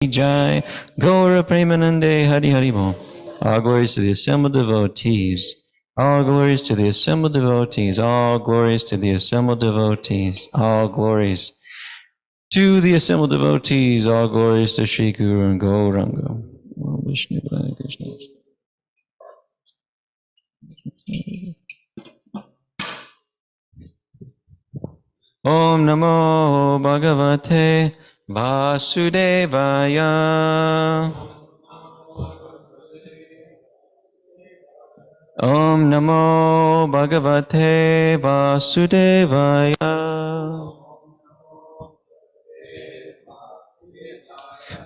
Jai Gaura Premanande Hari Hari Bol. All glories to the assembled devotees. All glories to the assembled devotees. All glories to the assembled devotees. All glories to the assembled devotees. All glories to Shri Guru and Gauranga. Om Vishnu Padaya Krishna. Om Namo Bhagavate Vasudevaya. Om Namo Bhagavate Vasudevaya.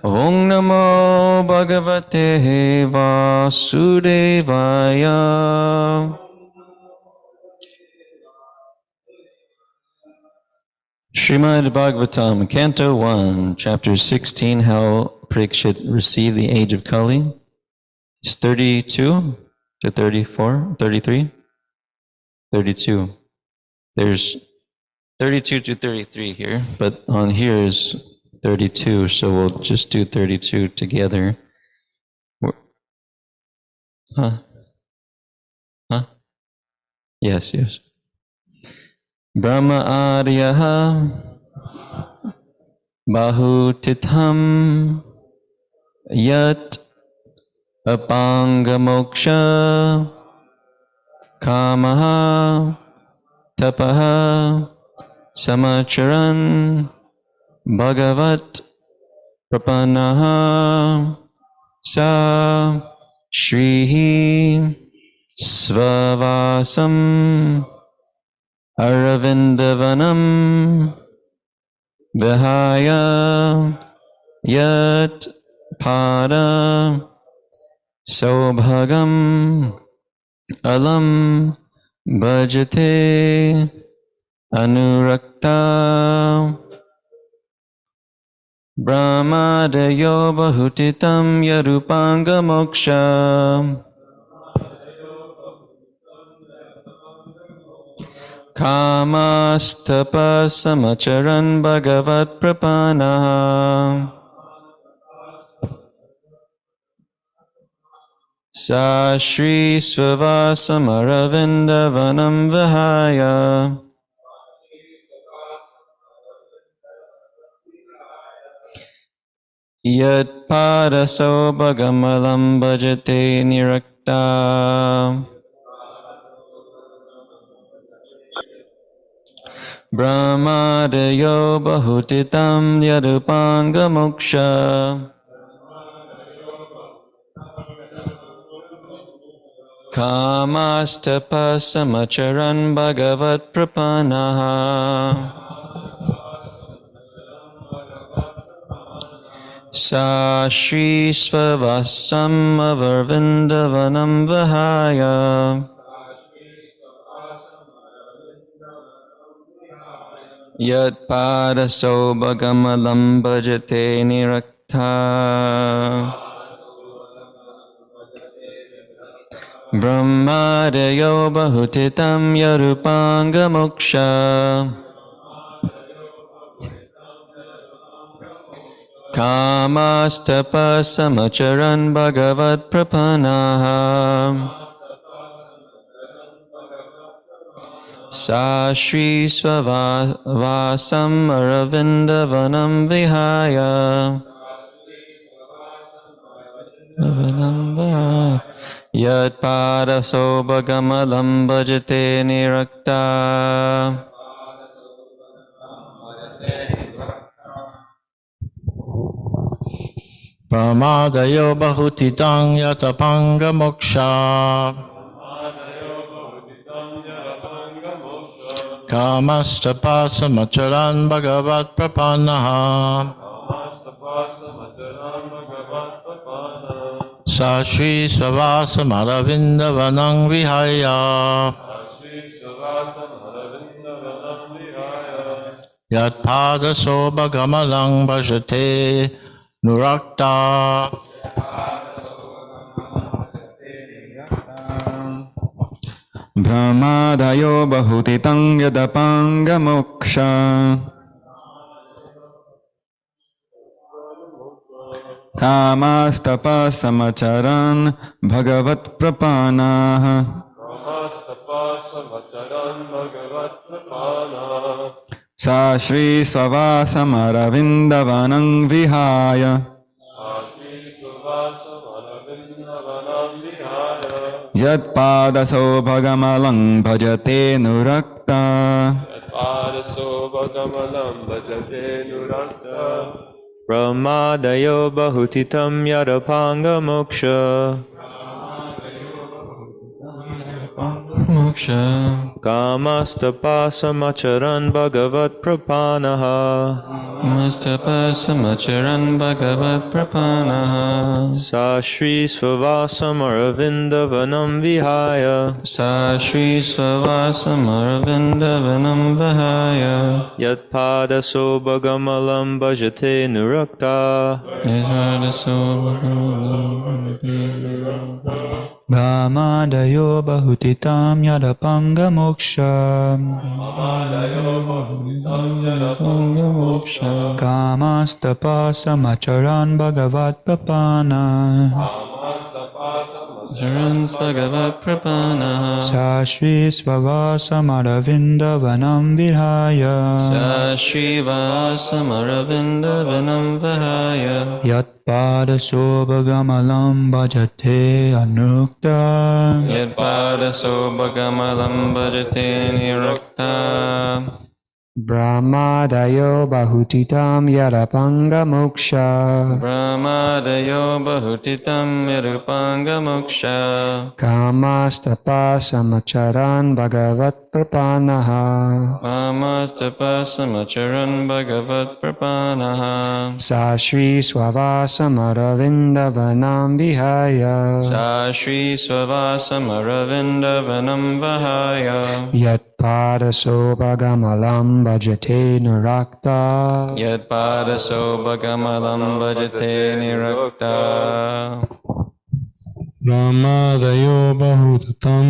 Om Namo Bhagavate Vasudevaya. Srimad Bhagavatam, Canto 1, Chapter 16, How Parikshit Received the Age of Kali. It's 32 to 34, 33? 32. There's 32 to 33 here, but on here is 32, so we'll just do 32 together. Huh? Yes. Brahma Aryaha Bahutitham Yat Apanga Moksha Kamaha Tapaha Samacharan Bhagavat Prapanaha Sa Shrihi Svavasam Aravindavanam Vihaya Yat Pada Sobhagam Alam Bhajate Anurakta Brahmadayo Bahutitam Yarupanga Moksha Kamastapa Samacharan Bhagavat Prapanaha Sa Shri Svavasam Aravindavanam Vihaya Yat Padaso Bhagamalam Bhajate Nirakta Brahmadayo Bahutitam Yadupanga Moksha Kamastapa Samacharan Bhagavat Prapanaha Sa Shri Svavasam Avarvindavanam Vihaya Yat Padaso Bhagamalam Bhajate Nirakta Brahmadayo Bahutitam Yarupanga Moksha Kamastapa Samacharan Bhagavat Prapanaha Sa Shri Svavasam Aravindavanam Vihaya Yat Padaso Bhagamalam Bhajate Nirakta Pramadayo Bahutitang Yatapanga Moksha Kamastapa Samacharan Bhagavat Prapanaha Sa Shri Svavasam Aravindavanam Vihaya Yat Padaso Bhagamalam Bhajate Nurakta Brahmadayo Bahutitam Yadapanga Moksha कामास्तपसमचरन् भगवत् प्रपन्नाः सा श्रीस्ववासमरविन्दवनं विहाय यत्पादसौभगमलं भजते नुरक्ता प्रमादयो बहुतितं यदपाङ्गमोक्ष Moksha. कामस्तपासमचरन् भगवत्प्रपाणः Mastapasamacharan Bhagavat Prapanaha. सा श्रीस्ववासमरविन्दवनं विहाय Sa Shri Swavasamaravindavanam Vahaya. यत्पादसोभगमलं भजते नुरक्ता Brahmadayo bahutitam yadapangamoksha Kamastapasamacharan bhagavat papana Charans Bhagavat Prapanaha. Sa Shri Swavasamaravindavanam vihaya Sa Shri Vasamaravindavanam Vahaya. Yatpadasobhagamalam bhajate anukta Yadpadaso Bhagamalam Bhajate Nirakta. Brahmadayo bahutitam yarapanga moksha Brahmadayo Bahutitam Yadupanga Moksha. Kamastapasamacharan bhagavat prapanaha Mamastapasamacharan Bhagavat Prapanaha. Sa Shri Swavasamaravindavanam vihaya Sa Shri Swavasamaravindavanam Vahaya. Yatpadasobhagamalam bhajate nurakta Yadpadaso Bhagamalam Bhajate Nirakta. Brahmadayo bahutatam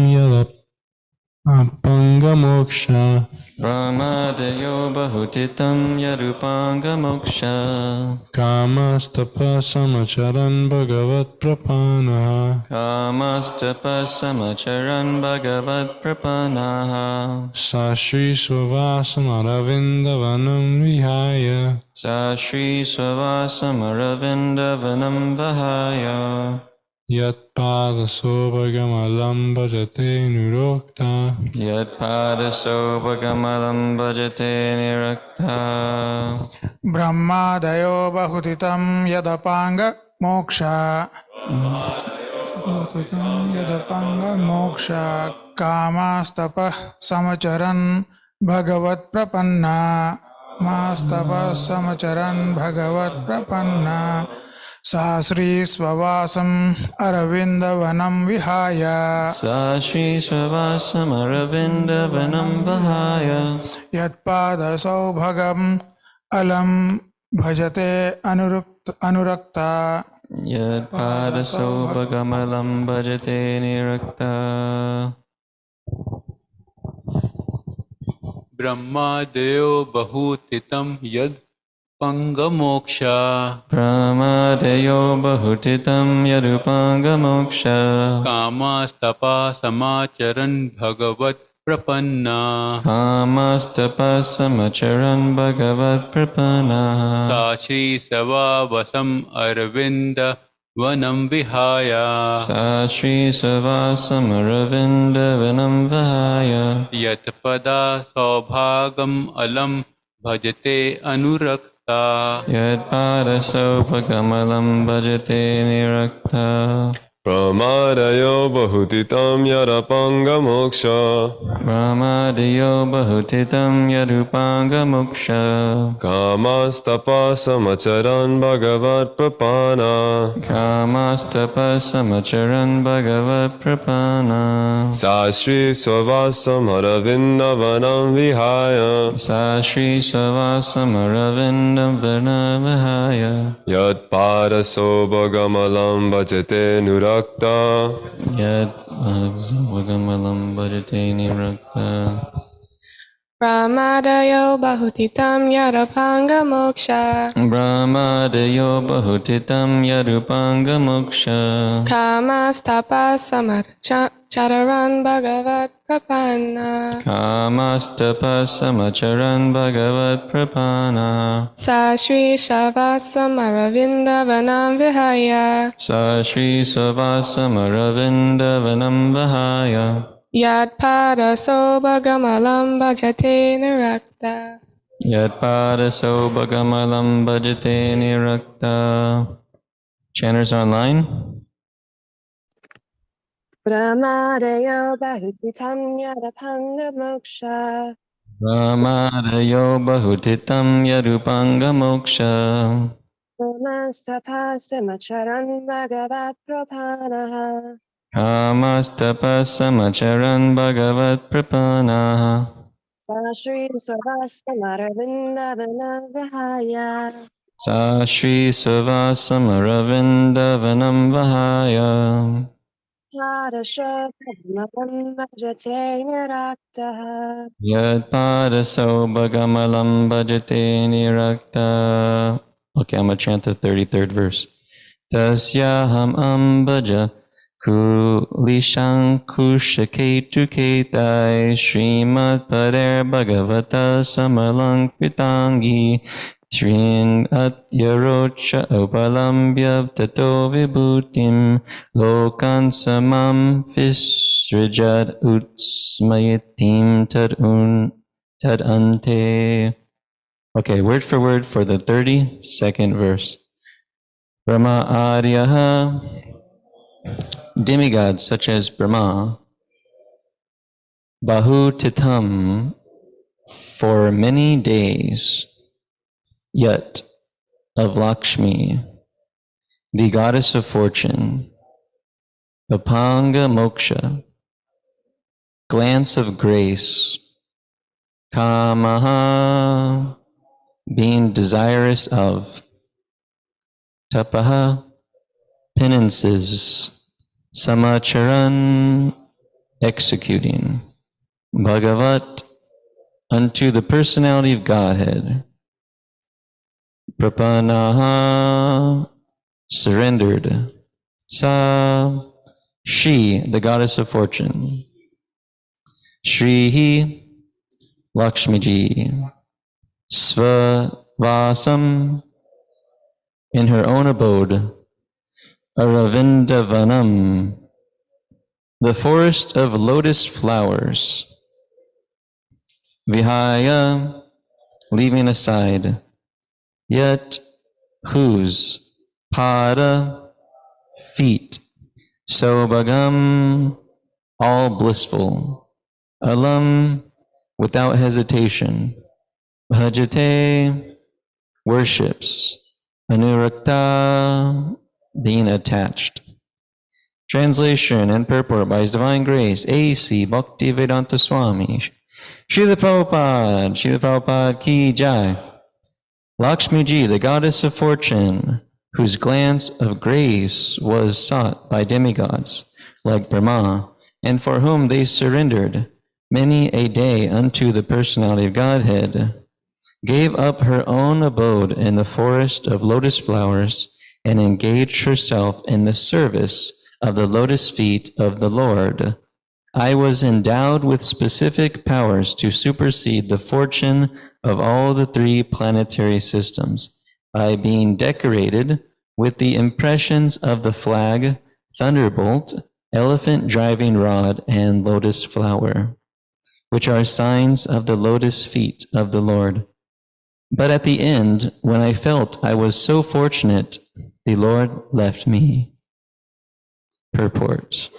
yadapangamoksha Brahmadayo Bahutitam Yadupanga Moksha. Kamastapasamacharan bhagavat prapanaha Kamastapasamacharan Bhagavat Prapanaha. Sa Shri Swavasamaravindavanam vihaya Sa Shri Swavasamaravindavanam Vahaya. Yatpadasobhagamalam bhajate nurokta Yadpadaso Bhagamalam Bhajate Nirakta. ब्रह्मादयो बहुतितं यदपाङ्ग moksha कामास्तपः समचरन् भगवत्प्रपन्ना मास्तपः समचरन् भगवत्प्रपन्ना सा श्री स्ववासम् अरविन्दवनं विहाय Sa Shri Swavasamaravindavanam Vahaya. यत्पादसौभगम् अलम् भजते अनुरक्ता Yadpadaso Bhagamalam Bhajate Nirakta. ब्रह्मादयो बहुतितं यद् पंगमोक्षा Brahmadayo Bahutitam Yadupanga Moksha. कामास्तपा समाचरन् भगवत् प्रपन्ना Kamastapasamacharan Bhagavat Prapanaha. सा श्री सवावसम् अरविन्द वनं विहाय Sa Shri Swavasamaravindavanam Vahaya. यत्पदा सौभागम् अलम् भजते अनुरक्ता Yadpadaso Bhagamalam Bhajate Nirakta. Pramadayo bahutitam yadapangamoksha Brahmadayo Bahutitam Yadupanga Moksha. Kamastapasamacharan bhagavat prapana Kamastapasamacharan Bhagavat Prapana. Sa Shri Swavasamaravindavanam vihaya Sa Shri Swavasamaravindavanam Vahaya. Yatpadaso bhagamalam bhajate nurakta Yad Bhagamalam Bhajate Nirakta. Brahmadayo bahutitam yadapanga moksha. Brahmadayo bahutitam yadupanga moksha. Kamastapa samachararan bhagavat prapanna. Kamastapa samacharan bhagavat prapana. Sa Shri Shavasam Aravindavanam Vihaya. Sa Shri Savasam Aravindavanam Vahaya. Yad pada sobhagamalam bhajate nirakta. Yat padaso bhagamalam bhajate nirakta. Chanters online. Brahmadayo bahutitam yadapanga moksha. Brahmadayo bahutitam yadupanga moksha. Brahmastapa samacharan bhagavat propanaha. Kamastapa samacharan bhagavat prapanaha. Sa Shri Savasamaravindavana Vihaya. Sa Shri Savasam Aravindavanam Vahaya. Padasho padmalam bhajate niraktaha. Yad padaso bhagamalam bhajate nirakta. Okay, I'm going to chant the 33rd verse. Tasyaham ambaja kulishang kushaketu ketai Srimad pader bhagavata samalang pitangi Trin atyarocha upalambhya tato vibhutim lokan samam visrajad utsmayatim tad ante. Okay, word for the 32nd verse. Brahma Aryaha, demigods such as Brahma, Bahutitam, for many days, Yat, of Lakshmi, the goddess of fortune, Apanga Moksha, glance of grace, Kamaha, being desirous of, Tapaha, penances, Samacharan, executing, Bhagavat, unto the personality of Godhead, Prapanaha, surrendered, Sa, she, the goddess of fortune, Shrihi, Lakshmiji, Svavasam, in her own abode, Aravindavanam, the forest of lotus flowers, Vihaya, leaving aside, Yet whose, Pada, feet, Sobhagam, all blissful, Alam, without hesitation, Bhajate, worships, Anurakta, being attached. Translation and purport by His Divine Grace, A.C. Bhaktivedanta Swami, Srila Prabhupada ki jai. Lakshmiji, the goddess of fortune, whose glance of grace was sought by demigods like Brahma, and for whom they surrendered many a day unto the personality of Godhead, gave up her own abode in the forest of lotus flowers and engaged herself in the service of the lotus feet of the Lord. I was endowed with specific powers to supersede the fortune of all the three planetary systems by being decorated with the impressions of the flag, thunderbolt, elephant driving rod, and lotus flower, which are signs of the lotus feet of the Lord. But at the end, when I felt I was so fortunate, the Lord left me. Purport.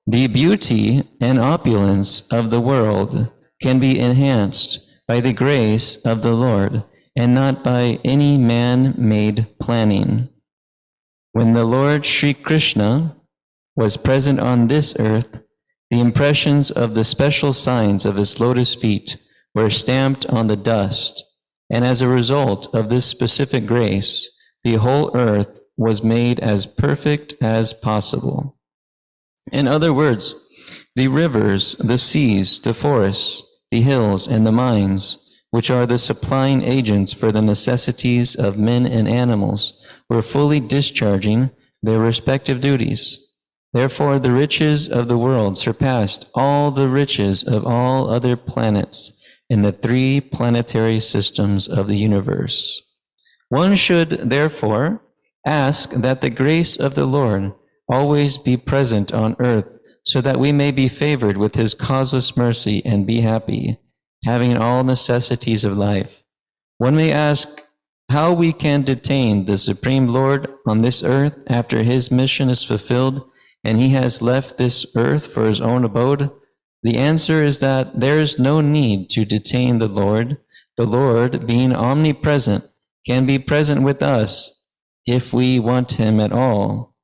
The beauty and opulence of the world can be enhanced by the grace of the Lord and not by any man-made planning. When the Lord Sri Krishna was present on this earth, the impressions of the special signs of his lotus feet were stamped on the dust, and as a result of this specific grace, the whole earth was made as perfect as possible. In other words, the rivers, the seas, the forests, the hills, and the mines, which are the supplying agents for the necessities of men and animals, were fully discharging their respective duties. Therefore, the riches of the world surpassed all the riches of all other planets in the three planetary systems of the universe. One should, therefore, ask that the grace of the Lord always be present on earth, so that we may be favored with his causeless mercy and be happy, having all necessities of life. One may ask how we can detain the Supreme Lord on this earth after his mission is fulfilled and he has left this earth for his own abode. The answer is that there is no need to detain the Lord. The Lord, being omnipresent, can be present with us if we want him at all.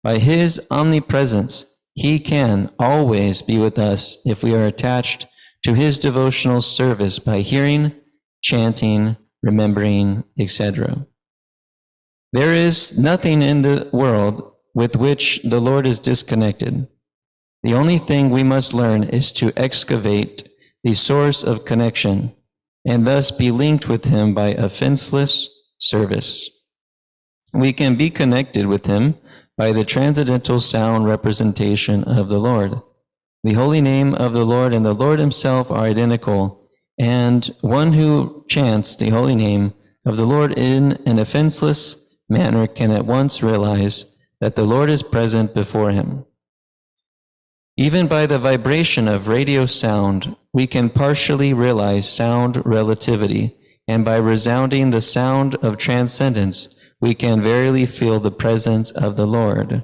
By his omnipresence, he can always be with us if we are attached to his devotional service by hearing, chanting, remembering, etc. There is nothing in the world with which the Lord is disconnected. The only thing we must learn is to excavate the source of connection and thus be linked with him by offenseless service. We can be connected with him by the transcendental sound representation of the Lord. The holy name of the Lord and the Lord himself are identical, and one who chants the holy name of the Lord in an offenseless manner can at once realize that the Lord is present before him. Even by the vibration of radio sound, we can partially realize sound relativity, and by resounding the sound of transcendence, we can verily feel the presence of the Lord.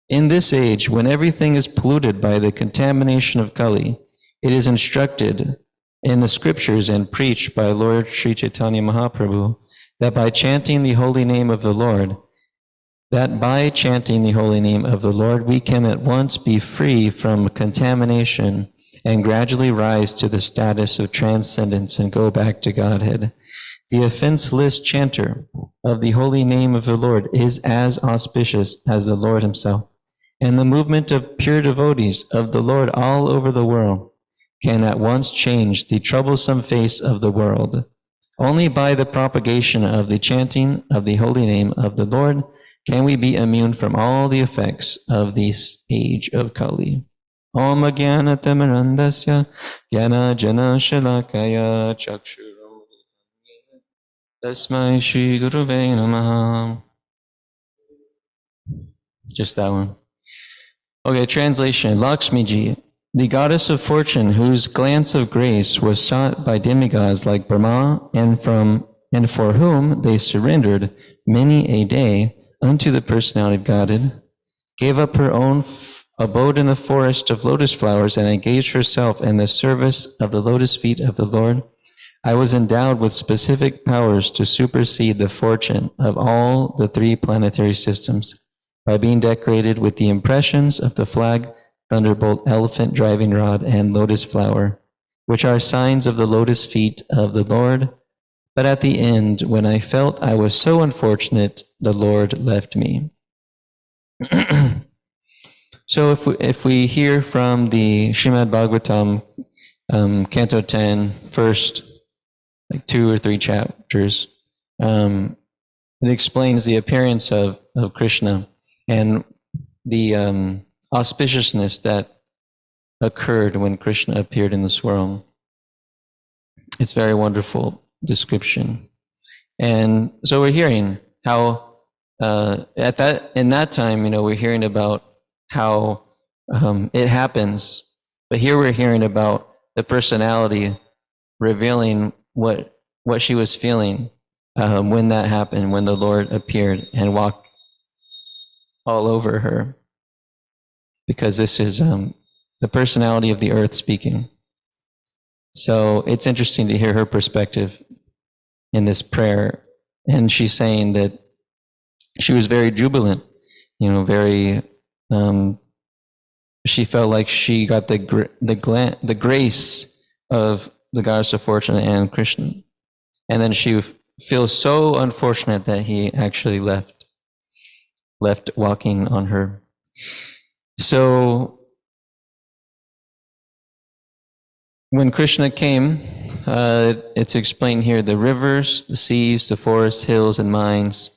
In this age, when everything is polluted by the contamination of Kali, it is instructed in the scriptures and preached by Lord Sri Chaitanya Mahaprabhu that by chanting the holy name of the Lord, we can at once be free from contamination and gradually rise to the status of transcendence and go back to Godhead. The offenseless chanter of the holy name of the Lord is as auspicious as the Lord himself, and the movement of pure devotees of the Lord all over the world can at once change the troublesome face of the world. Only by the propagation of the chanting of the holy name of the Lord can we be immune from all the effects of this age of Kali. Om Jnana Tamarandasya Jnana Jana Shalakaya Chakshuro Tasmai Shri Guruve Namaha. Just that one. Okay, translation. Lakshmiji, the goddess of fortune, whose glance of grace was sought by demigods like Brahma, and for whom they surrendered many a day unto the personality of Godhead, gave up her own abode in the forest of lotus flowers and engaged herself in the service of the lotus feet of the Lord. I was endowed with specific powers to supersede the fortune of all the three planetary systems by being decorated with the impressions of the flag, thunderbolt, elephant driving rod, and lotus flower, which are signs of the lotus feet of the Lord. But at the end, when I felt I was so unfortunate, the Lord left me. So if we hear from the Srimad Bhagavatam, Canto 10, first 2 or 3 chapters, it explains the appearance of Krishna and the auspiciousness that occurred when Krishna appeared in this world. It's very wonderful description. And so we're hearing how in that time, we're hearing about how it happens, but here we're hearing about the personality revealing what she was feeling when that happened, when the Lord appeared and walked all over her, because this is the personality of the earth speaking. So it's interesting to hear her perspective in this prayer. And she's saying that she was very jubilant, very, she felt like she got the grace of the goddess of fortune and Krishna. And then she feels so unfortunate that he actually left walking on her. So when Krishna came, it's explained here, the rivers, the seas, the forests, hills, and mines,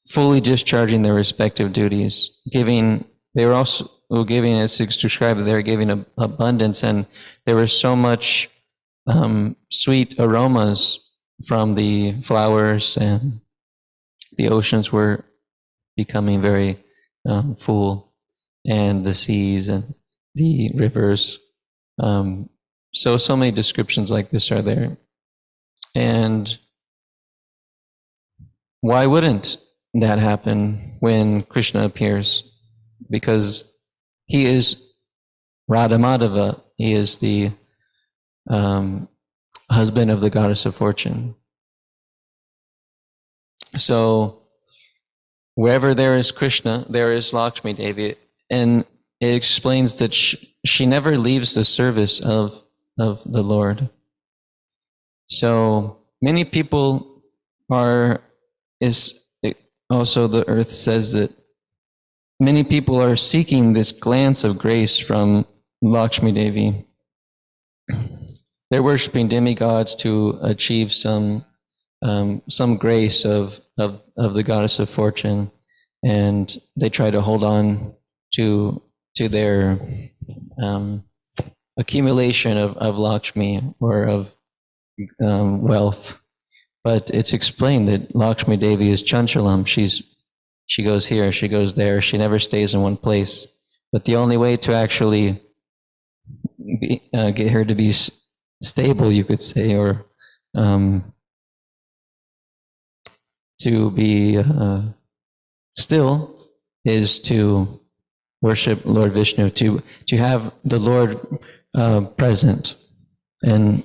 fully discharging their respective duties, they were also giving, as it's described, they were giving abundance, and there was so much sweet aromas from the flowers, and the oceans were becoming very full, and the seas and the rivers. So many descriptions like this are there. And why wouldn't that happen when Krishna appears? Because he is Radha Madhava. He is the husband of the goddess of fortune. So wherever there is Krishna, there is Lakshmi Devi. And it explains that she never leaves the service of the Lord. So many people also the earth says that many people are seeking this glance of grace from Lakshmi Devi. They're worshiping demigods to achieve some grace of the goddess of fortune, and they try to hold on to their accumulation of Lakshmi or of wealth. But it's explained that Lakshmi Devi is Chanchalam. She goes here, she goes there, she never stays in one place. But the only way to actually get her to be stable, you could say, or to be still, is to worship Lord Vishnu, to have the Lord present. And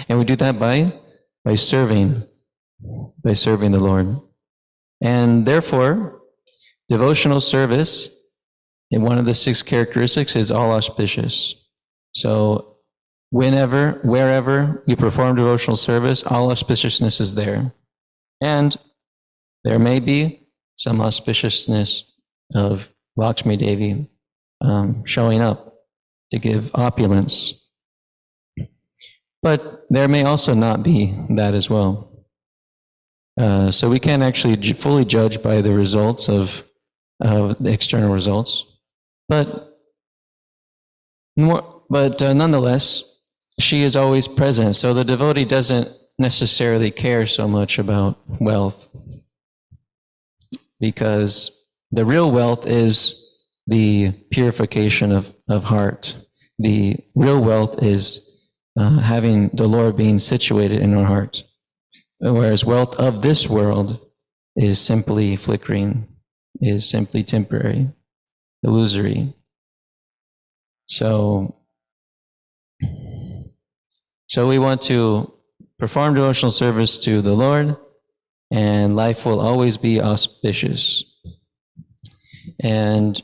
and we do that by serving the Lord. And therefore, devotional service, in one of the 6 characteristics, is all auspicious. So wherever you perform devotional service, all auspiciousness is there. And there may be some auspiciousness of Lakshmi Devi showing up to give opulence. But there may also not be that as well. So we can't actually fully judge by the results of the external results. But nonetheless, she is always present. So the devotee doesn't necessarily care so much about wealth, because the real wealth is the purification of heart. The real wealth is having the Lord being situated in our heart. Whereas wealth of this world is simply flickering, is simply temporary, illusory. So we want to perform devotional service to the Lord, and life will always be auspicious. And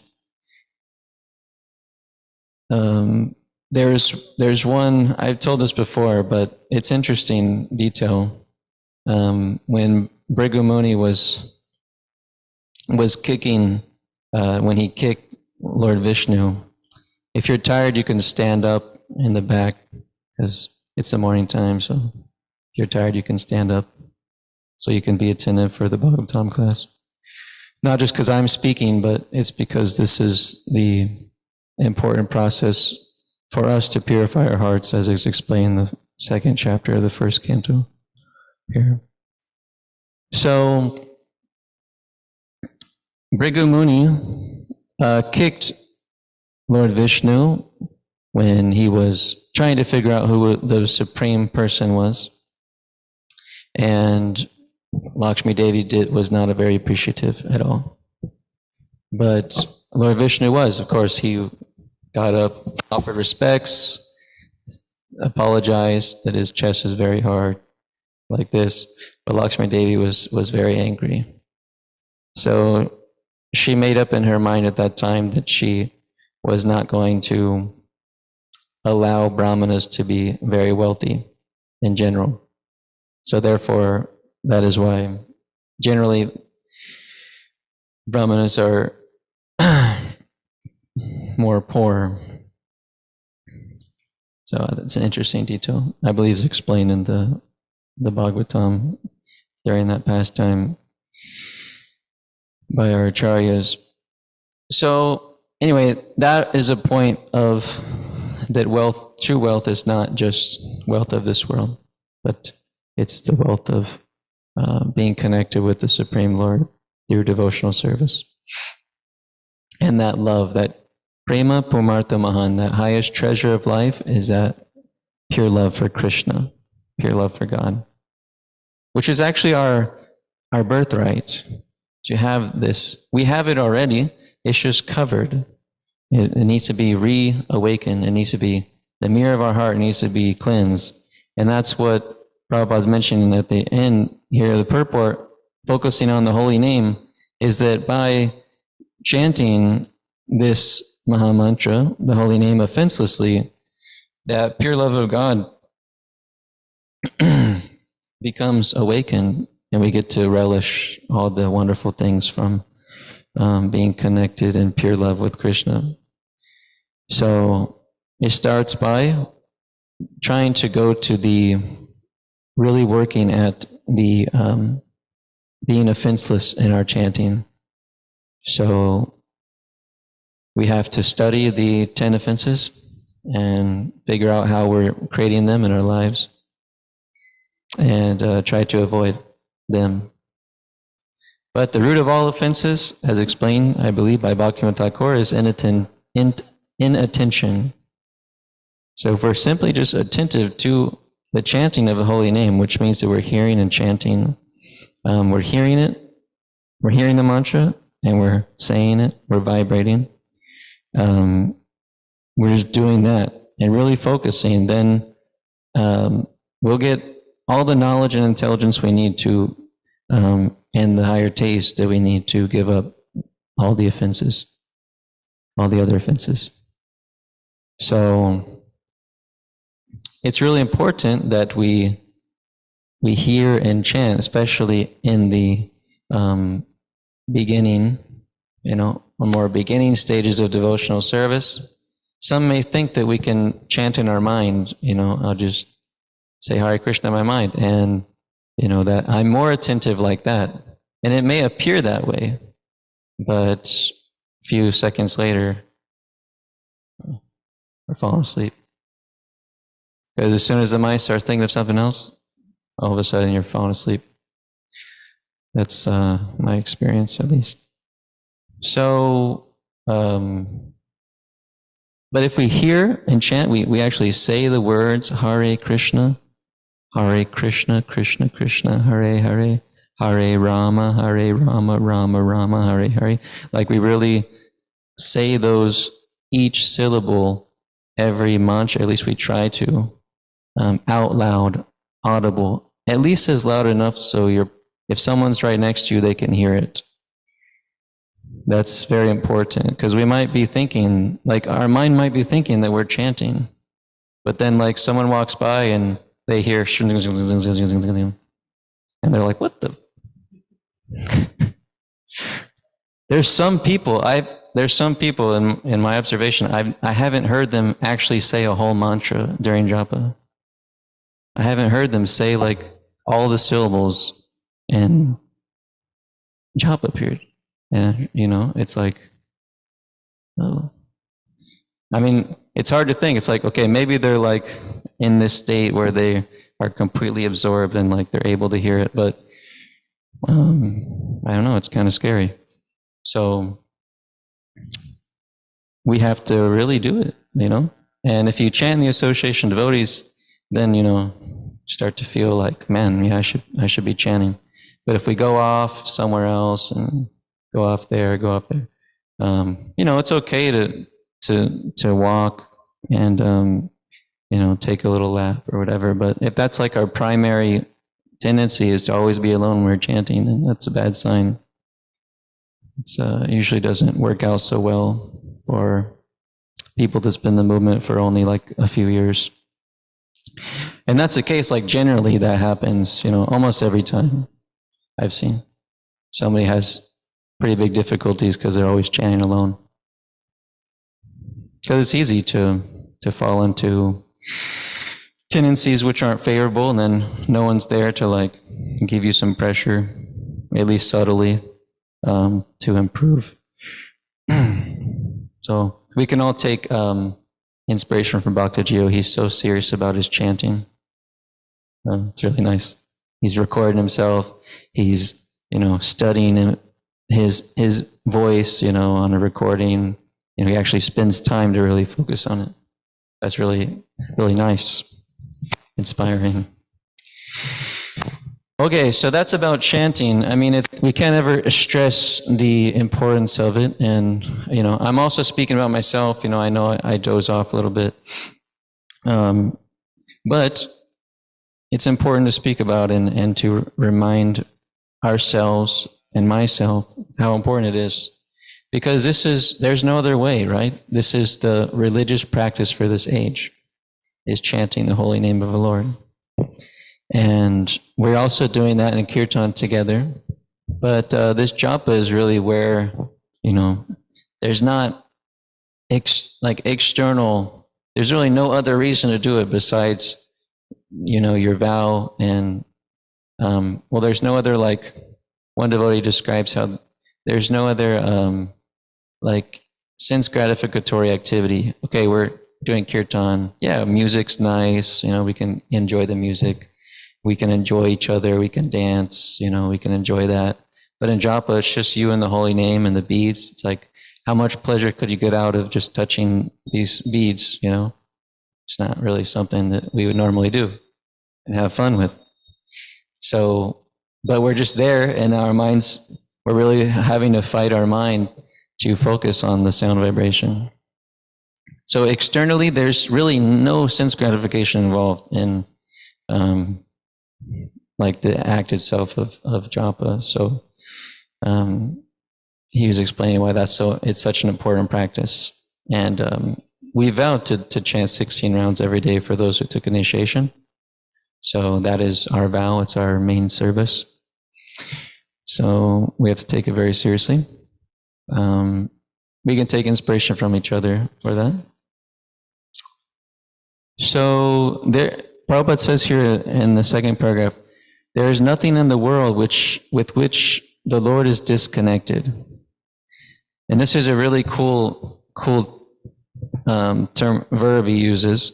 there's one, I've told this before, but it's interesting detail. When Bhrigu Muni was kicking, when he kicked Lord Vishnu, if you're tired, you can stand up in the back, because it's the morning time. So if you're tired, you can stand up, so you can be attentive for the Bhagavatam class. Not just because I'm speaking, but it's because this is the important process for us to purify our hearts, as is explained in the 2nd chapter of the 1st canto here. So Bhrigu Muni kicked Lord Vishnu when he was trying to figure out who the supreme person was. And Lakshmi Devi was not very appreciative at all. But Lord Vishnu was, of course. He got up, offered respects, apologized that his chest is very hard, like this. But Lakshmi Devi was very angry. So she made up in her mind at that time that she was not going to allow brahmanas to be very wealthy in general. So therefore, that is why generally brahmanas are more poor So that's an interesting detail. I believe it's explained in the Bhagavatam during that pastime by our acharyas. So anyway, that is a point of that wealth, true wealth is not just wealth of this world, but it's the wealth of being connected with the Supreme Lord through devotional service. And that love, that prema pumartha mahan, that highest treasure of life is that pure love for Krishna, pure love for God, which is actually our birthright. To have this, we have it already, it's just covered. It needs to be reawakened. It needs to be, the mirror of our heart needs to be cleansed. And that's what Prabhupada's mentioning at the end here, the purport, focusing on the holy name, is that by chanting this Maha Mantra, the holy name offenselessly, that pure love of God becomes awakened, and we get to relish all the wonderful things from being connected in pure love with Krishna. So it starts by trying to go to the, really working at the being offenseless in our chanting. So we have to study the 10 offenses and figure out how we're creating them in our lives and try to avoid them. But the root of all offenses, as explained, I believe, by Bhaktivinoda Thakur, is inattention. So if we're simply just attentive to the chanting of the holy name, which means that we're hearing and chanting, we're hearing it, we're hearing the mantra, and we're saying it, we're vibrating. We're just doing that and really focusing, then we'll get all the knowledge and intelligence we need to, and the higher taste that we need to give up all the offenses, all the other offenses. So it's really important that we hear and chant, especially in the beginning, more beginning stages of devotional service. Some may think that we can chant in our mind, I'll just say Hare Krishna in my mind, and that I'm more attentive like that. And it may appear that way, but a few seconds later, we're falling asleep. Because as soon as the mind starts thinking of something else, all of a sudden you're falling asleep. That's my experience, at least. So, but if we hear and chant, we actually say the words Hare Krishna, Krishna Krishna, Hare Hare, Hare Rama, Rama Rama, Hare Hare. Like we really say those, each syllable, every mantra, at least we try to, out loud, audible, at least as loud enough so if someone's right next to you, they can hear it. That's very important, because we might be thinking, our mind might be thinking that we're chanting, but then someone walks by and they hear, and they're like, what the? There's some people in my observation, I haven't heard them actually say a whole mantra during japa. I haven't heard them say all the syllables in japa period. And, it's oh. I mean, it's hard to think. It's okay, maybe they're in this state where they are completely absorbed and they're able to hear it, but I don't know, it's kind of scary. So we have to really do it, And if you chant the association devotees, then, start to feel man, yeah, I should be chanting. But if we go off somewhere else and go off there, it's okay to walk and, take a little lap or whatever. But if that's our primary tendency is to always be alone when we're chanting, then that's a bad sign. It usually doesn't work out so well for people that's been in the movement for only a few years. And that's the case, generally that happens, almost every time I've seen. Somebody has pretty big difficulties because they're always chanting alone. Because it's easy to fall into tendencies which aren't favorable, and then no one's there to like give you some pressure, at least subtly, to improve. So we can all take inspiration from Bhakta Gio. He's so serious about his chanting. It's really nice. He's recording himself. He's, studying his voice, on a recording. He actually spends time to really focus on it. That's really, really nice, inspiring. Okay, so that's about chanting. I mean, we can't ever stress the importance of it. And, I'm also speaking about myself. I know I doze off a little bit. But it's important to speak about and to remind ourselves and myself how important it is. Because there's no other way, right? This is the religious practice for this age, is chanting the holy name of the Lord. And we're also doing that in kirtan together. But this japa is really where, there's not external, there's really no other reason to do it besides, your vow. And, there's no other, one devotee describes how there's no other, sense gratificatory activity. Okay, we're doing kirtan. Yeah, music's nice. We can enjoy the music. We can enjoy each other. We can dance. We can enjoy that. But in japa, it's just you and the holy name and the beads. It's like, how much pleasure could you get out of just touching these beads? It's not really something that we would normally do and have fun with. So, but we're just there, and our minds, we're really having to fight our mind to focus on the sound vibration. So externally, there's really no sense gratification involved in the act itself of japa. So he was explaining why it's such an important practice. And we vowed to chant 16 rounds every day for those who took initiation. So that is our vow. It's our main service. So we have to take it very seriously. We can take inspiration from each other for that. So Prabhupada says here in the second paragraph, there is nothing in the world with which the Lord is disconnected. And this is a really cool verb he uses.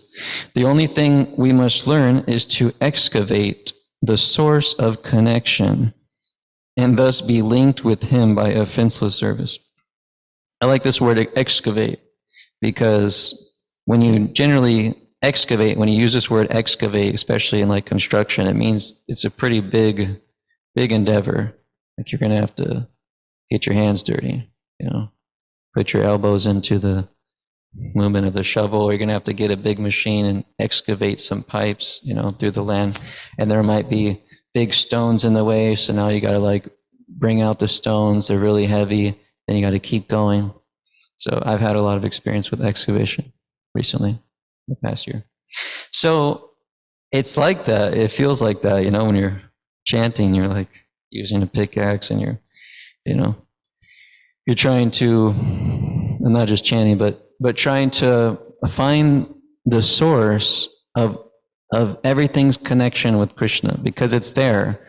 The only thing we must learn is to excavate the source of connection and thus be linked with him by offenseless service. I like this word excavate, because when you generally excavate, when you use this word excavate, especially in construction, it means it's a pretty big endeavor. You're going to have to get your hands dirty, put your elbows into the movement of the shovel, or you're going to have to get a big machine and excavate some pipes, through the land. And there might be big stones in the way. So now you got to bring out the stones. They're really heavy. Then you got to keep going. So I've had a lot of experience with excavation recently, the past year. So it's like that. It feels like that, when you're chanting, you're using a pickaxe and you're trying to, and not just chanting, but trying to find the source of everything's connection with Krishna, because it's there.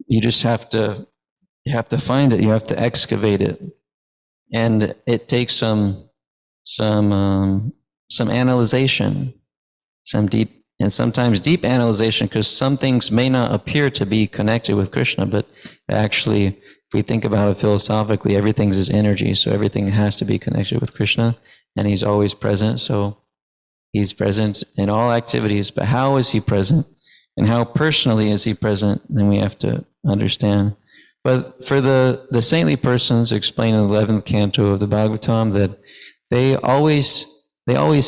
You just have to find it. You have to excavate it. And it takes some analyzation, sometimes deep analyzation, because some things may not appear to be connected with Krishna, but actually, if we think about it philosophically, everything's his energy, so everything has to be connected with Krishna, and he's always present, so he's present in all activities. But how is he present, and how personally is he present, then we have to understand. But for the saintly persons explained in the 11th canto of the Bhagavatam, that they always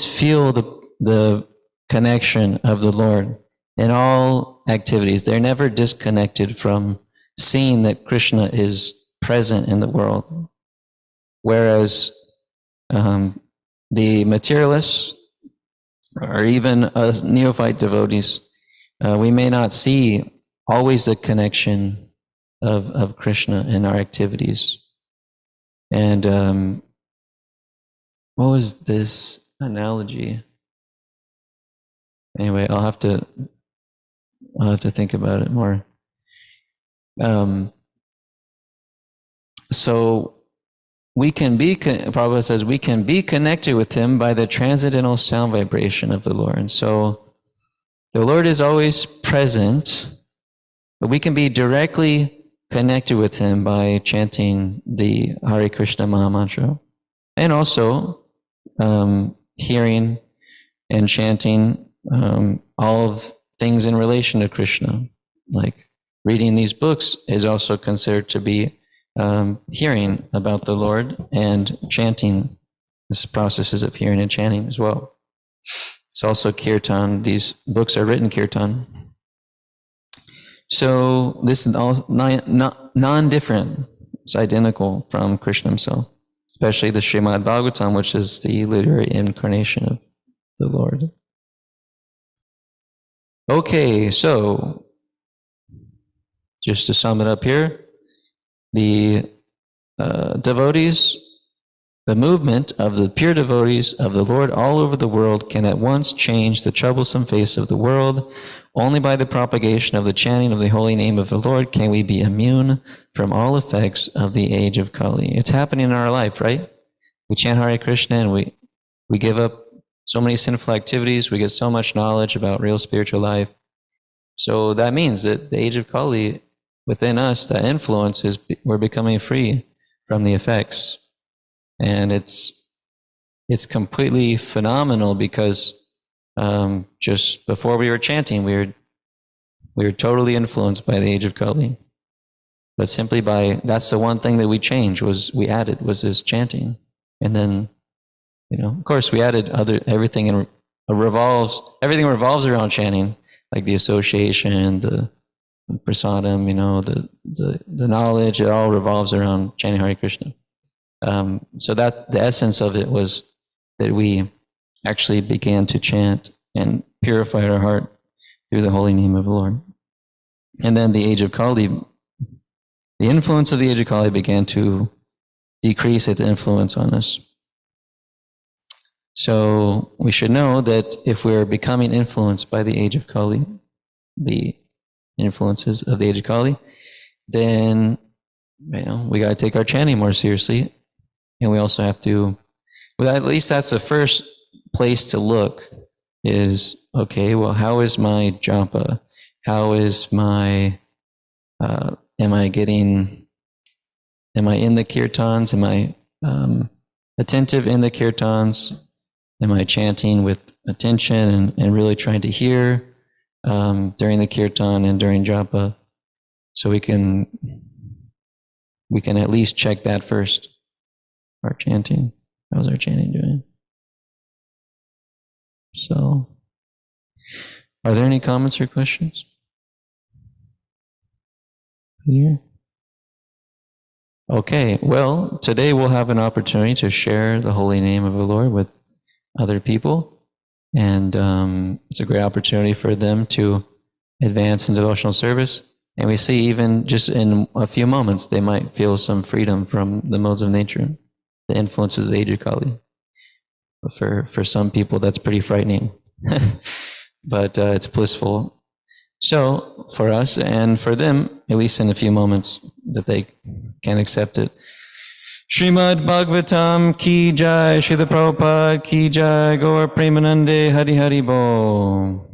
feel the connection of the Lord in all activities. They're never disconnected from seeing that Krishna is present in the world. Whereas the materialists, or even neophyte devotees, we may not see always the connection of Krishna in our activities. And what was this analogy? Anyway, I'll have to think about it more. So we can be, Prabhupada says, we can be connected with him by the transcendental sound vibration of the Lord. So the Lord is always present, but we can be directly connected with him by chanting the Hare Krishna Maha Mantra, and also hearing and chanting all of things in relation to Krishna. Like reading these books is also considered to be hearing about the Lord, and chanting. This processes of hearing and chanting as well. It's also kirtan. These books are written kirtan. So this is all non-different. It's identical from Krishna himself, especially the Srimad Bhagavatam, which is the literary incarnation of the Lord. Okay, so just to sum it up here, the devotees, the movement of the pure devotees of the Lord all over the world can at once change the troublesome face of the world. Only by the propagation of the chanting of the holy name of the Lord can we be immune from all effects of the age of Kali. It's happening in our life, right? We chant Hare Krishna and we give up so many sinful activities. We get so much knowledge about real spiritual life. So that means that the age of Kali within us, that influence is, we're becoming free from the effects. And it's completely phenomenal, because just before we were chanting, we were totally influenced by the age of Kali. But simply by, that's the one thing that we changed, was this chanting. And then, of course we added everything revolves around chanting, like the association, the prasadam, the knowledge, it all revolves around chanting Hare Krishna. So that the essence of it was that we actually began to chant and purified our heart through the holy name of the Lord. And then the age of Kali, the influence of the age of Kali began to decrease its influence on us. So we should know that if we're becoming influenced by the age of Kali, the influences of the age of Kali, then we got to take our chanting more seriously. And we also have to, well, at least that's the first place to look, is, okay, well, how is my japa? How is my, am I in the kirtans? Am I attentive in the kirtans? Am I chanting with attention and really trying to hear during the kirtan and during japa? So we can at least check that first. Our chanting. How's our chanting doing? So, are there any comments or questions? Here? Okay, well, today we'll have an opportunity to share the holy name of the Lord with other people. And it's a great opportunity for them to advance in devotional service. And we see even just in a few moments, they might feel some freedom from the modes of nature, the influences of age of Kali. But for some people, that's pretty frightening. But it's blissful. So for us and for them, at least in a few moments, that they can accept it. Srimad Bhagavatam ki jai, Srila Prabhupada ki jai, Gaur Premanande Hari Hari Bo.